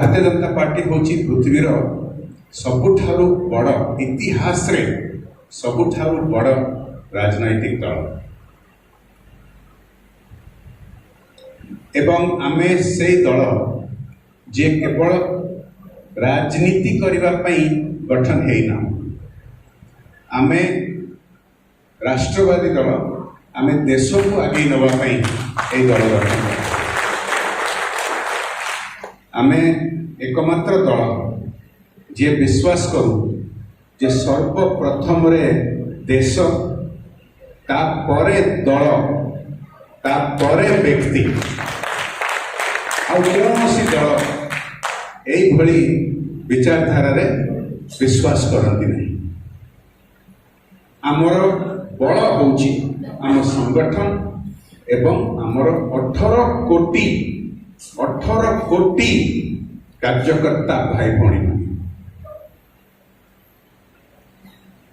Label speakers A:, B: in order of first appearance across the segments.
A: Bharatiya Janata party हूँ पृथ्वीर सबुठारु बड़ इतिहास रे सबुठारु बड़ राजनैतिक दल एवं आमे से दल जे केवल राजनीति करने गठन होना आमे राष्ट्रवादी दल आमे देश को आगे नवाई दल गठन आमे एकमात्र दल जे विश्वास करू जे सर्वप्रथम रे देश तापरे दल तापरे व्यक्ति कौन दल यही विचारधारा रे विश्वास करती नहीं। आमर बल होची आम संगठन एवं आमर 18 कोटी कार्यकर्ता भाई भणी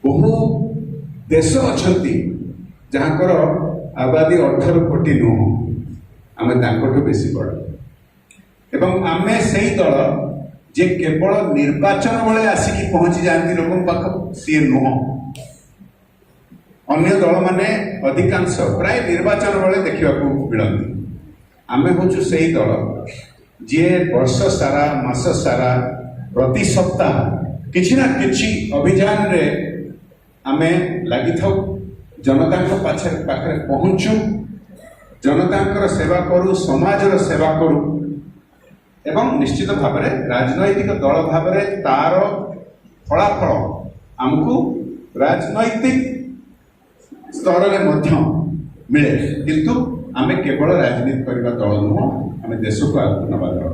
A: बहु देश अच्छी जहाँकर आबादी 18 कोटी नुह आम बेसी बड़ एवं आमे से दल जे केवल निर्वाचन बेले आसिकी पहुंची जाती लोक पाख सी नुह अन्य दल माने अधिकांश प्राय निर्वाचन बेले देखा मिलती आमे हूँ से दल जे वर्ष सारा मास सारा प्रति सप्ताह किछि ना किछि अभियान रे आमे लगी था जनता पाखे पहुँचू जनता सेवा करू समाजर सेवा करू एवं निश्चित भाव में राजनैतिक दल भाव में तार फलाफल आमको राजनैतिक स्तर में मिले किंतु आमे केवल राजनीति करने दल नुह आमे देश को आगे नवा दल।